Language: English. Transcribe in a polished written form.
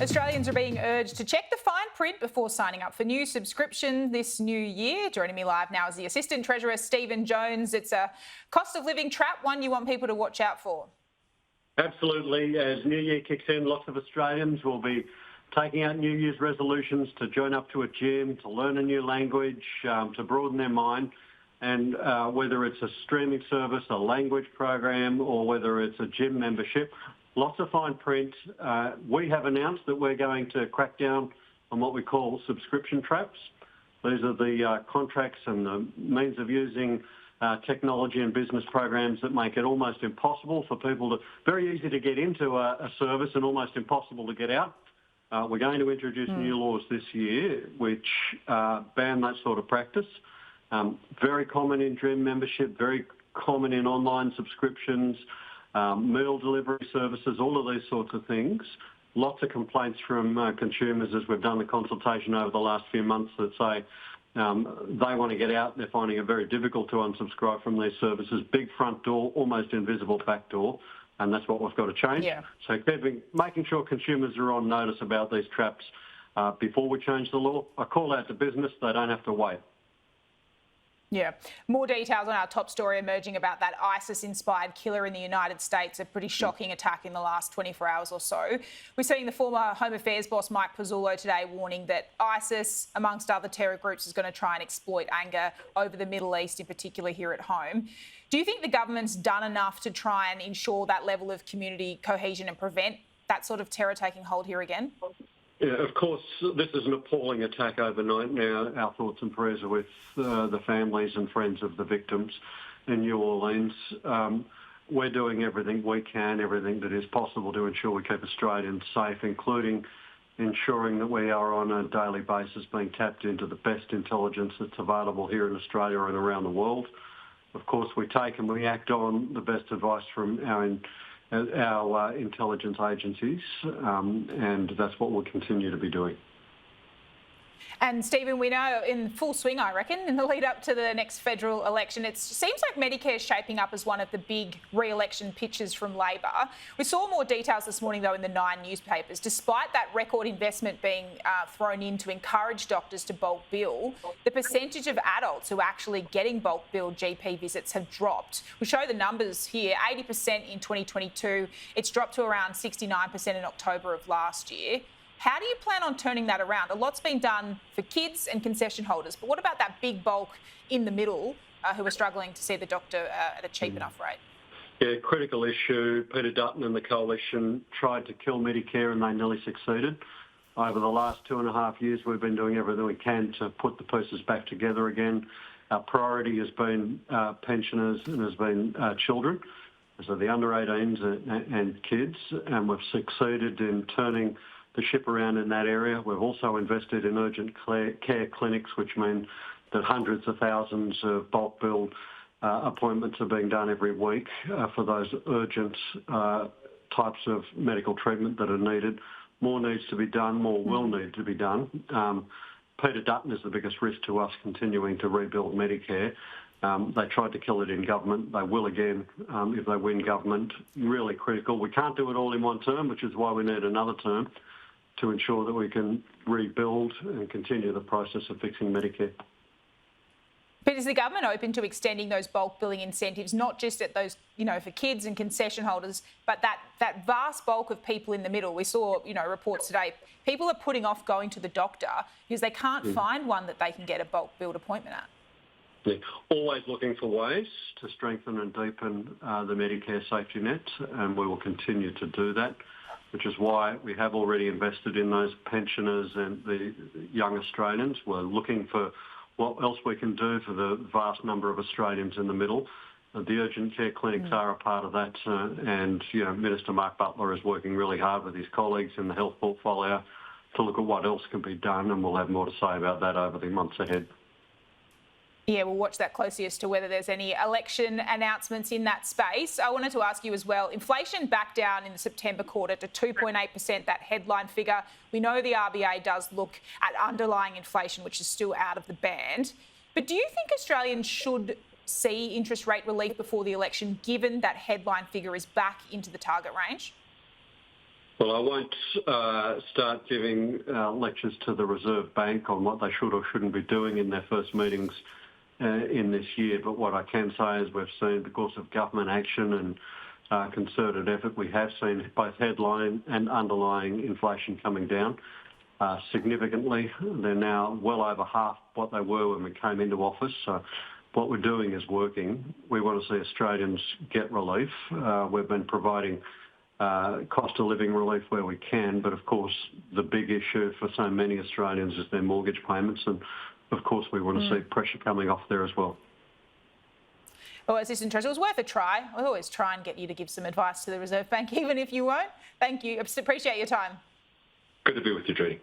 Australians are being urged to check the fine print before signing up for new subscription this new year. Joining me live now is the Assistant Treasurer, Stephen Jones. It's a cost of living trap, one you want people to watch out for. Absolutely. As New Year kicks in, lots of Australians will be taking out New Year's resolutions to join up to a gym, to learn a new language, to broaden their mind. And whether it's a streaming service, a language program, or whether it's a gym membership, lots of fine print. We have announced that we're going to crack down on what we call subscription traps. These are the contracts and the means of using technology and business programs that make it almost impossible for people to, very easy to get into a service and almost impossible to get out. We're going to introduce new laws this year which ban that sort of practice. Very common in gym membership, very common in online subscriptions, meal delivery services, all of these sorts of things. Lots of complaints from consumers as we've done the consultation over the last few months that say they want to get out. They're finding it very difficult to unsubscribe from these services. Big front door, almost invisible back door, and that's what we've got to change. Yeah. So making sure consumers are on notice about these traps before we change the law. I call out to business, they don't have to wait. Yeah. More details on our top story emerging about that ISIS-inspired killer in the United States, a pretty shocking attack in the last 24 hours or so. We're seeing the former Home Affairs boss Mike Pezzullo today warning that ISIS, amongst other terror groups, is going to try and exploit anger over the Middle East, in particular here at home. Do you think the government's done enough to try and ensure that level of community cohesion and prevent that sort of terror taking hold here again? Yeah, of course, this is an appalling attack overnight. Now, our thoughts and prayers are with the families and friends of the victims in New Orleans. We're doing everything we can, everything that is possible to ensure we keep Australians safe, including ensuring that we are on a daily basis being tapped into the best intelligence that's available here in Australia and around the world. Of course, we take and we act on the best advice from our intelligence agencies, and that's what we'll continue to be doing. And Stephen, we know in full swing, I reckon, in the lead up to the next federal election, it seems like Medicare is shaping up as one of the big re-election pitches from Labor. We saw more details this morning, though, in the Nine newspapers. Despite that record investment being thrown in to encourage doctors to bulk bill, the percentage of adults who are actually getting bulk billed GP visits have dropped. We show the numbers here, 80% in 2022. It's dropped to around 69% in October of last year. How do you plan on turning that around? A lot's been done for kids and concession holders, but what about that big bulk in the middle who are struggling to see the doctor at a cheap enough rate? Yeah, critical issue. Peter Dutton and the Coalition tried to kill Medicare and they nearly succeeded. Over the last 2.5 years, we've been doing everything we can to put the pieces back together again. Our priority has been pensioners and has been children, so the under 18s and kids, and we've succeeded in turning the ship around in that area. We've also invested in urgent care clinics, which mean that hundreds of thousands of bulk bill appointments are being done every week for those urgent types of medical treatment that are needed. More needs to be done, more will need to be done. Peter Dutton is the biggest risk to us continuing to rebuild Medicare. They tried to kill it in government. They will again if they win government. Really critical. We can't do it all in one term, which is why we need another term to ensure that we can rebuild and continue the process of fixing Medicare. But is the government open to extending those bulk billing incentives, not just at those, for kids and concession holders, but that vast bulk of people in the middle? We saw, reports today. People are putting off going to the doctor because they can't find one that they can get a bulk billed appointment at. Yeah. Always looking for ways to strengthen and deepen the Medicare safety net, and we will continue to do that, which is why we have already invested in those pensioners and the young Australians. We're looking for what else we can do for the vast number of Australians in the middle. The urgent care clinics are a part of that, and Minister Mark Butler is working really hard with his colleagues in the health portfolio to look at what else can be done, and we'll have more to say about that over the months ahead. Yeah, we'll watch that closely as to whether there's any election announcements in that space. I wanted to ask you as well, inflation back down in the September quarter to 2.8%, that headline figure. We know the RBA does look at underlying inflation, which is still out of the band. But do you think Australians should see interest rate relief before the election, given that headline figure is back into the target range? Well, I won't start giving lectures to the Reserve Bank on what they should or shouldn't be doing in their first meetings in this year. But what I can say is we've seen, because of government action and concerted effort, we have seen both headline and underlying inflation coming down significantly. They're now well over half what they were when we came into office. So what we're doing is working. We want to see Australians get relief. We've been providing cost of living relief where we can, but of course the big issue for so many Australians is their mortgage payments, and of course we want to see pressure coming off there as well. Well, it's interesting. It was worth a try. I always try and get you to give some advice to the Reserve Bank, even if you won't. Thank you. I appreciate your time. Good to be with you, Judy.